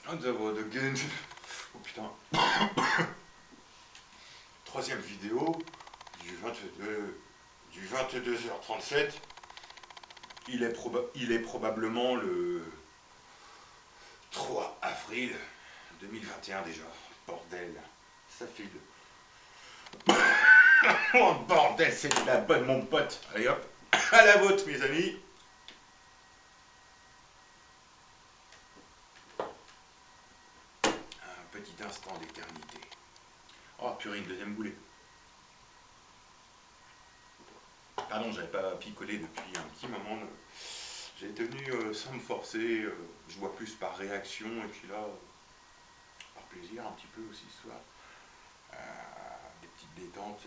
Again. Oh putain. Troisième vidéo du 22h37. Il est probablement le 3 avril 2021 déjà. Bordel. Ça file. Oh bordel, c'est de la bonne mon pote. Allez hop. À la vôtre mes amis. Un petit instant d'éternité. Oh purée, une deuxième boulet. Pardon, j'avais pas picolé depuis un petit moment. J'ai tenu sans me forcer. Je bois plus par réaction et puis là, par plaisir un petit peu aussi ce soir. Des petites détentes.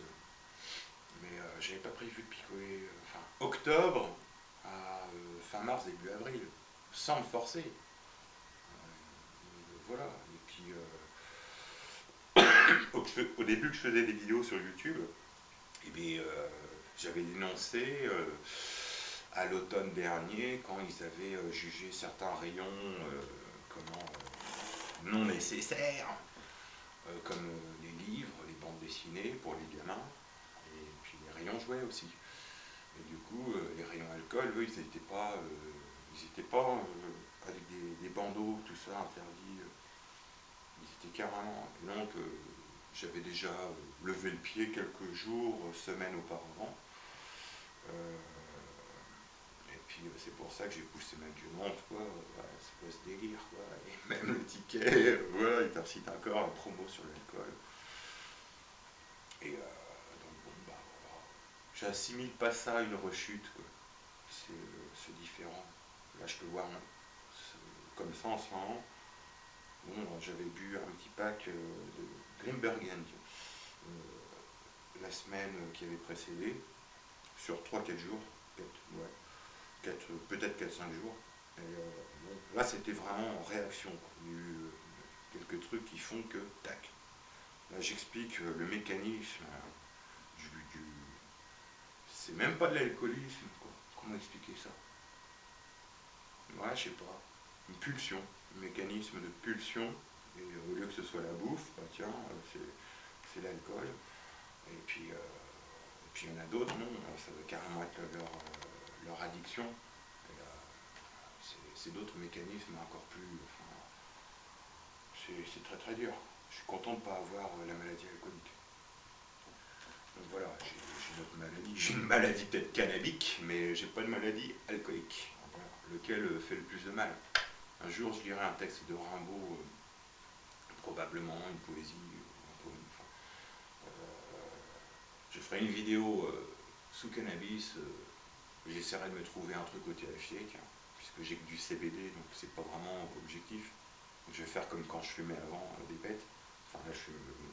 Mais j'avais pas prévu de picoler fin octobre à fin mars, début avril. Sans me forcer. Voilà. Et puis au début que je faisais des vidéos sur YouTube, eh bien, j'avais dénoncé à l'automne dernier quand ils avaient jugé certains rayons non nécessaires, comme les livres, les bandes dessinées pour les gamins, et puis les rayons jouets aussi. Et du coup, les rayons alcool, eux, ils étaient pas avec des bandeaux, tout ça interdit. Ils étaient carrément. Et donc, j'avais déjà levé le pied quelques jours, semaines auparavant. Et puis c'est pour ça que j'ai poussé ma gueulante, quoi. Ouais, c'est quoi ce délire, quoi. Et même le ticket, voilà, il t'incite encore à une promo sur l'alcool. Et donc bon, bah voilà. J'assimile pas ça à une rechute, quoi. C'est différent. Là, je peux voir comme ça en ce moment. Bon, j'avais bu un petit pack de Grimbergen la semaine qui avait précédé, sur 3-4 jours, ouais, peut-être 4-5 jours. Et, bon, là, c'était vraiment en réaction, quoi. Il y a eu quelques trucs qui font que, tac. Là, j'explique le mécanisme du c'est même pas de l'alcoolisme, quoi. Comment expliquer ça? Ouais, je sais pas. Une pulsion, un mécanisme de pulsion. Et au lieu que ce soit la bouffe, bah tiens, c'est l'alcool. Et puis il y en a d'autres, non, ça veut carrément être leur addiction. Et, c'est d'autres mécanismes encore plus. Enfin, c'est très très dur. Je suis content de ne pas avoir la maladie alcoolique. Donc voilà, j'ai une autre maladie. J'ai une maladie peut-être cannabique, mais j'ai pas de maladie alcoolique. Voilà. Lequel fait le plus de mal. Un jour, je lirai un texte de Rimbaud, probablement une poésie, un poème. Enfin, je ferai une vidéo sous cannabis. J'essaierai de me trouver un truc au THC, puisque j'ai que du CBD, donc c'est pas vraiment objectif. Donc je vais faire comme quand je fumais avant des pets. Enfin là,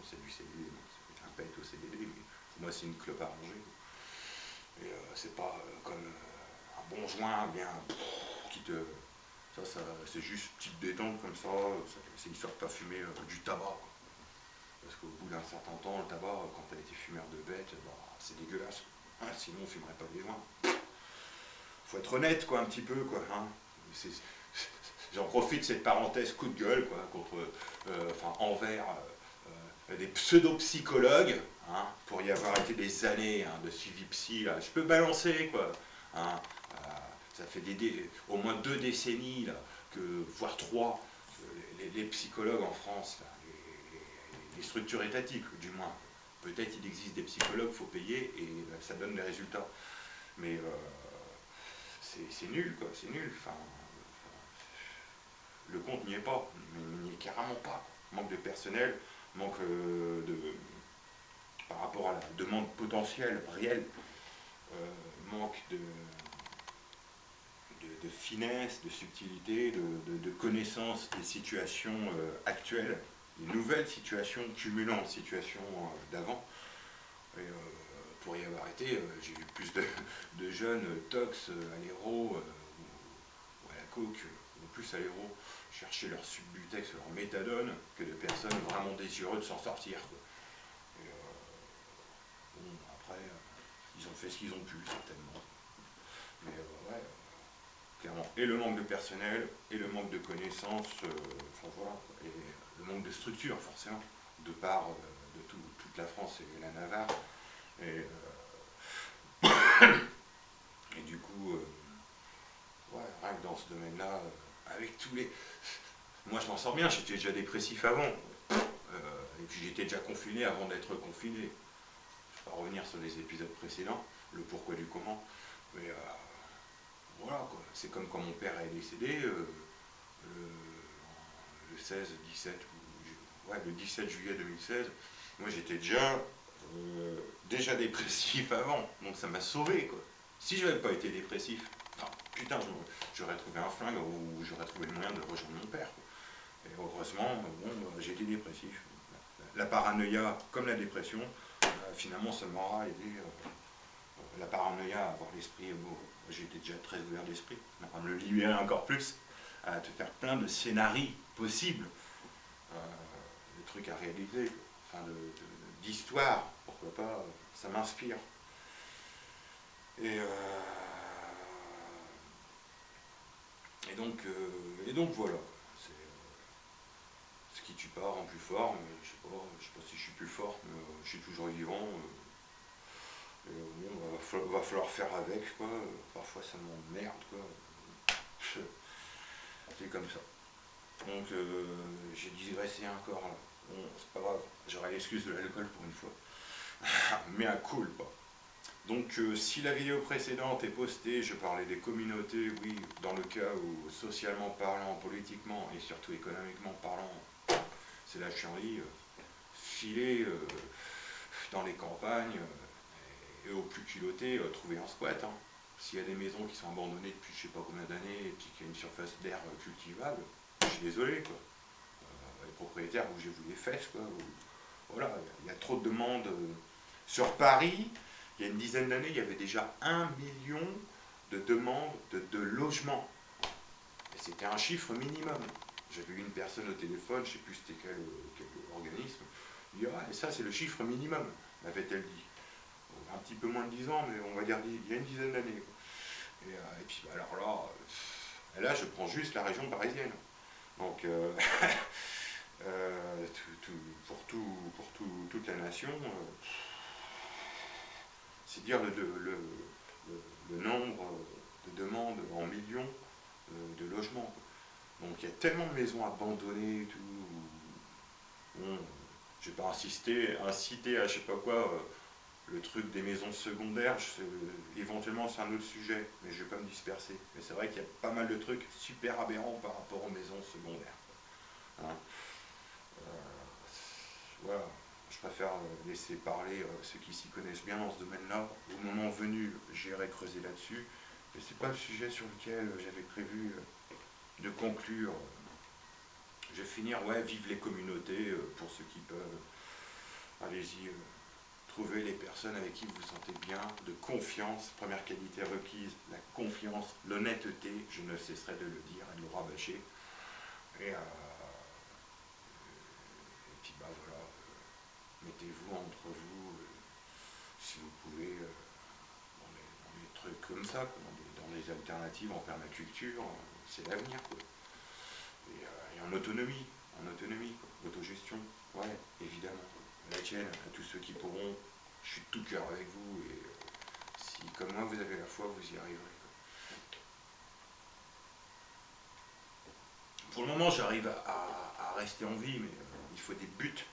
c'est du CBD, donc c'est un pet au CBD, mais pour moi, c'est une clope arrangée. Et c'est pas comme un bon joint bien qui te. Ça c'est juste petite détente comme ça, c'est histoire de pas fumer du tabac, quoi. Parce qu'au bout d'un certain temps, le tabac, quand t'as été fumeur de bête, bah, c'est dégueulasse. Hein, sinon on fumerait pas des joints. Faut être honnête, quoi, un petit peu, quoi. Hein. J'en profite de cette parenthèse coup de gueule, quoi, envers des pseudo-psychologues, hein, pour y avoir été des années hein, de suivi psy, là. Je peux balancer, quoi. Hein. Ça fait au moins 2 décennies, là, voire 3, les psychologues en France, là, les structures étatiques, du moins. Peut-être il existe des psychologues, il faut payer, et ça donne des résultats. Mais c'est nul, quoi, c'est nul. Le compte n'y est pas, mais il n'y est carrément pas. Manque de personnel, manque par rapport à la demande potentielle, réelle, manque de finesse, de subtilité, de connaissance des situations actuelles, des nouvelles situations cumulant les situations d'avant. Et, pour y avoir été, j'ai vu plus de jeunes tox à l'héros ou à la coke, ou plus à l'héros, chercher leur subbutex, leur méthadone, que de personnes vraiment désireuses de s'en sortir, quoi. Et, bon, après, ils ont fait ce qu'ils ont pu, certainement. Mais ouais, clairement. Et le manque de personnel, et le manque de connaissances, enfin voilà, et le manque de structure, forcément, de part de toute la France et la Navarre. Et, et du coup, ouais, rien que dans ce domaine-là, avec tous les... Moi, je m'en sors bien, j'étais déjà dépressif avant. Et puis j'étais déjà confiné avant d'être confiné. Je ne vais pas revenir sur les épisodes précédents, le pourquoi du comment. Mais voilà, quoi. C'est comme quand mon père est décédé, le 16, 17, ouais, le 17 juillet 2016. Moi, j'étais déjà dépressif avant, donc ça m'a sauvé, quoi. Si je n'avais pas été dépressif, non, putain, j'aurais trouvé un flingue ou j'aurais trouvé le moyen de rejoindre mon père, quoi. Et heureusement, bon, j'ai été dépressif. La paranoïa, comme la dépression, finalement, ça m'aura aidé. La paranoïa à avoir l'esprit, bon, j'étais déjà très ouvert d'esprit, à me le libérer encore plus, à te faire plein de scénarios possibles, de trucs à réaliser, enfin d'histoires, pourquoi pas, ça m'inspire. Et, et donc voilà, c'est ce qui tue pas rend plus fort, mais je sais pas si je suis plus fort, mais je suis toujours vivant. Bon, va falloir faire avec, quoi. Parfois ça m'emmerde, quoi. C'est comme ça. Donc j'ai digressé encore là. Bon, c'est pas grave, j'aurai l'excuse de l'alcool pour une fois. Mais à cool, pas. Donc si la vidéo précédente est postée, je parlais des communautés, oui, dans le cas où socialement parlant, politiquement et surtout économiquement parlant, c'est la chienlit, filer dans les campagnes, et au plus culotté, trouver un squat. Hein. S'il y a des maisons qui sont abandonnées depuis je sais pas combien d'années et puis qu'il y a une surface d'air cultivable, je suis désolé, quoi. Les propriétaires, bougez-vous les fesses, quoi. Voilà, il y a trop de demandes. Sur Paris, il y a une dizaine d'années, il y avait déjà 1 million de demandes de logement. Et c'était un chiffre minimum. J'avais eu une personne au téléphone, je ne sais plus c'était quel organisme, il dit ah, et ça c'est le chiffre minimum, m'avait-elle dit. Un petit peu moins de 10 ans, mais on va dire il y a une dizaine d'années. Et puis bah, alors là, je prends juste la région parisienne. Donc toute la nation, c'est dire le nombre de demandes en millions de logements. Donc il y a tellement de maisons abandonnées et tout. Bon, je ne vais pas inciter à je sais pas quoi, le truc des maisons secondaires, éventuellement c'est un autre sujet, mais je ne vais pas me disperser. Mais c'est vrai qu'il y a pas mal de trucs super aberrants par rapport aux maisons secondaires. Hein. Voilà, je préfère laisser parler ceux qui s'y connaissent bien dans ce domaine-là. Au moment venu, j'irai creuser là-dessus. Mais c'est pas le sujet sur lequel j'avais prévu de conclure. Je vais finir, ouais, vive les communautés, pour ceux qui peuvent. Allez-y, trouvez les personnes avec qui vous vous sentez bien, de confiance. Première qualité requise, la confiance, l'honnêteté, je ne cesserai de le dire et de le rabâcher. Et puis bah voilà, mettez-vous entre vous, si vous pouvez, dans des trucs comme ça, dans des alternatives en permaculture, c'est l'avenir, quoi. Et en autonomie, quoi, autogestion, ouais, évidemment. La tienne, à tous ceux qui pourront, je suis de tout cœur avec vous, et si comme moi vous avez la foi, vous y arriverez, quoi. Pour le moment, j'arrive à rester en vie, mais il faut des buts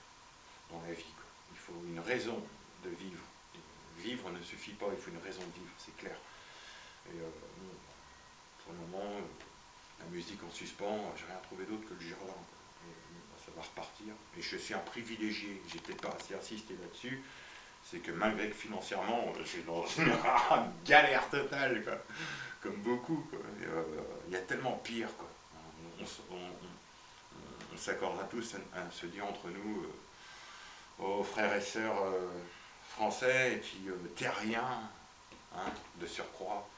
dans la vie, quoi. Il faut une raison de vivre. Vivre ne suffit pas, il faut une raison de vivre, c'est clair. Et bon, pour le moment, la musique en suspens, j'ai rien trouvé d'autre que le Girolin. Et bon, ça va repartir. Et je suis un privilégié, j'ai peut-être pas assez insisté là-dessus, c'est que malgré que financièrement, je suis dans une galère totale, quoi. Comme beaucoup, quoi. Il y a tellement pire, quoi. On s'accordera tous à se dire entre nous, aux frères et sœurs français et puis terriens, hein, de surcroît.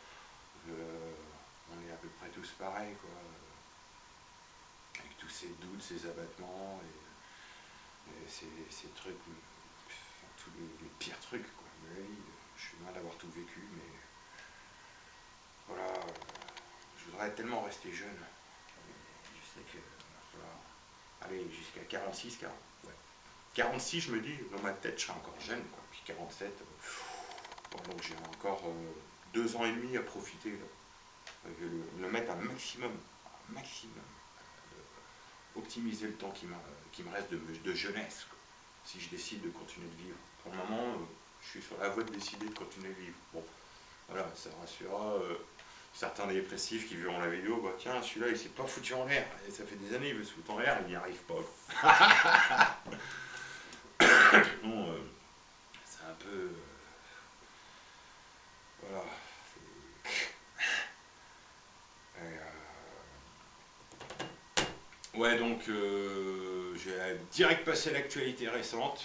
On est à peu près tous pareils, quoi. Avec tous ces doutes, ces abattements et ces trucs, enfin, tous les pires trucs, quoi. Mais oui, je suis loin d'avoir tout vécu, mais voilà, je voudrais tellement rester jeune. Je sais que, voilà, allez, jusqu'à 46, 40, ouais. 46, je me dis, dans ma tête, je serai encore jeune, quoi. Puis 47, bon, donc j'ai encore 2 ans et demi à profiter, là. Je vais le mettre un maximum, optimiser le temps qui me reste de jeunesse, quoi, si je décide de continuer de vivre. Pour le moment, je suis sur la voie de décider de continuer de vivre. Bon, voilà, ça rassurera certains dépressifs qui verront la vidéo, bah tiens, celui-là, il s'est pas foutu en l'air, et ça fait des années, il veut se foutre en l'air, il n'y arrive pas. Non, c'est un peu... voilà. Ouais, donc j'ai direct passé l'actualité récente,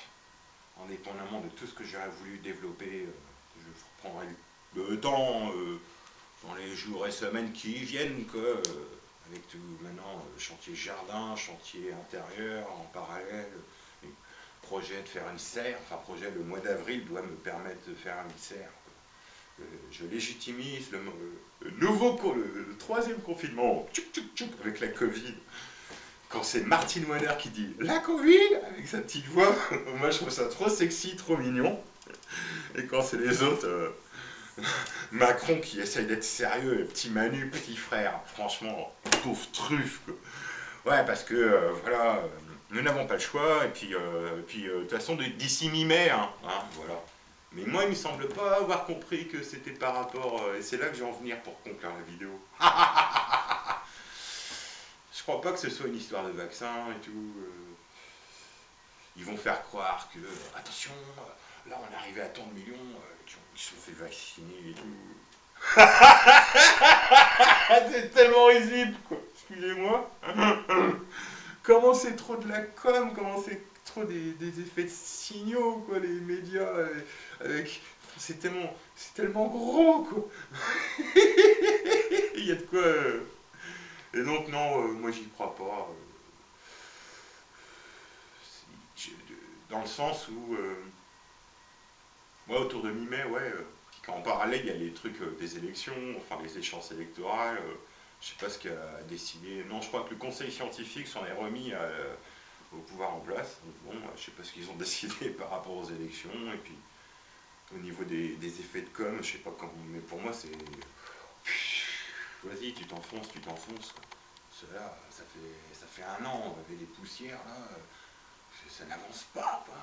indépendamment de tout ce que j'aurais voulu développer. Je reprendrai le temps dans les jours et semaines qui viennent, quoi, avec tout maintenant, chantier jardin, chantier intérieur en parallèle, et projet de faire une serre, enfin projet le mois d'avril doit me permettre de faire une serre. Je légitimise le troisième confinement, tchouk, tchouk, tchouk, avec la Covid. Quand c'est Martine Waller qui dit la Covid avec sa petite voix, moi je trouve ça trop sexy, trop mignon. Et quand c'est les autres, Macron qui essaye d'être sérieux, le petit Manu, petit frère, franchement, pauvre truffe, quoi. Ouais, parce que voilà, nous n'avons pas le choix, et puis de toute façon, d'ici mi-mai, voilà. Mais moi, il me semble pas avoir compris que c'était par rapport, et c'est là que je vais en venir pour conclure la vidéo. Je crois pas que ce soit une histoire de vaccin et tout. Ils vont faire croire que, attention, là on est arrivé à tant de millions qui se sont fait vacciner et tout. C'est tellement risible, quoi. Excusez-moi. Comment c'est trop de la com, comment c'est trop des effets de signaux, quoi, les médias, avec... C'est tellement gros, quoi. Il y a de quoi... Et donc, non, moi j'y crois pas. Dans le sens où... moi, autour de mi-mai, ouais, en parallèle, il y a les trucs des élections, enfin des échéances électorales. Je sais pas ce qu'a décidé. Non, je crois que le conseil scientifique s'en est remis au pouvoir en place. Donc, bon, je sais pas ce qu'ils ont décidé par rapport aux élections. Et puis, au niveau des effets de com, je sais pas comment. Mais pour moi, c'est. Vas-y, tu t'enfonces, tu t'enfonces. Cela, ça fait 1 an, on avait des poussières, là. Ça n'avance pas, quoi.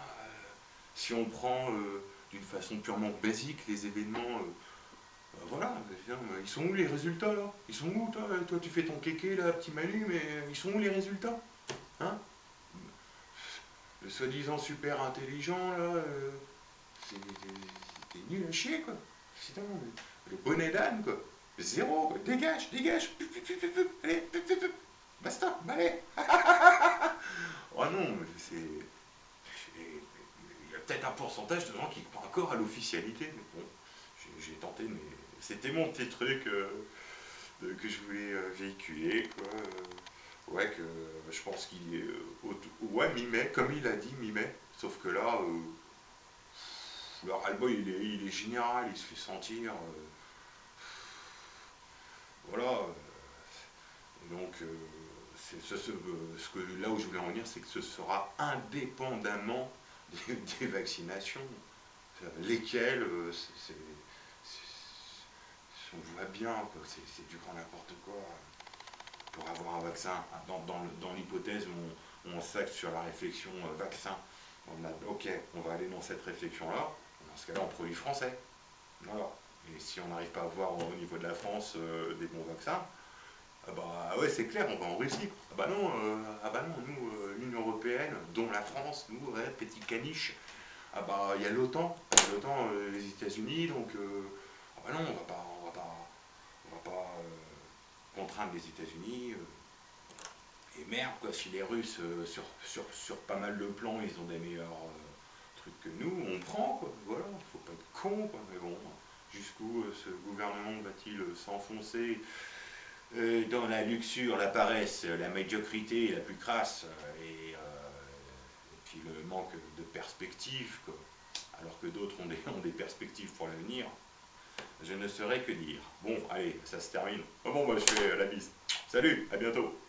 Si on prend d'une façon purement basique les événements. Voilà, ils sont où les résultats là? Ils sont où toi? Toi tu fais ton kéké là, petit Manu, mais ils sont où les résultats? Hein? Le soi-disant super intelligent là, c'est nul à chier quoi. Putain, le bonnet d'âne quoi. Zéro, quoi. Dégage, dégage, allez, basta, allez. Oh non, c'est. Il y a peut-être un pourcentage de gens qui croient encore à l'officialité, mais bon, j'ai tenté, mais c'était mon petit truc que je voulais véhiculer, quoi. Ouais, que je pense qu'il est. Ouais, mi-mai, comme il a dit, mi-mai. Sauf que là, le ras-le-bol, il est général, il se fait sentir. Voilà. Et donc, là où je voulais en venir, c'est que ce sera indépendamment des vaccinations. Lesquelles, on voit bien, c'est du grand n'importe quoi. Pour avoir un vaccin, dans l'hypothèse où on s'axe sur la réflexion vaccin, ok, on va aller dans cette réflexion-là, dans ce cas-là, on produit français. Voilà. Et si on n'arrive pas à avoir au niveau de la France des bons vaccins, ah bah ouais, c'est clair, on va en Russie. Ah bah non, nous, l'Union Européenne, dont la France, nous, ouais, petit caniche, ah bah il y a l'OTAN, les États-Unis, donc ah bah non, on va pas contraindre les États-Unis. Et merde, quoi, si les Russes, sur pas mal de plans, ils ont des meilleurs trucs que nous, on prend, quoi. Voilà, faut pas être con, quoi. Mais bon, jusqu'où ce gouvernement va-t-il s'enfoncer dans la luxure, la paresse, la médiocrité la plus crasse, et puis le manque de perspective, quoi. Alors que d'autres ont des perspectives pour l'avenir. je ne saurais que dire. Bon, allez, ça se termine. Oh bon, moi je fais la bise. Salut, à bientôt.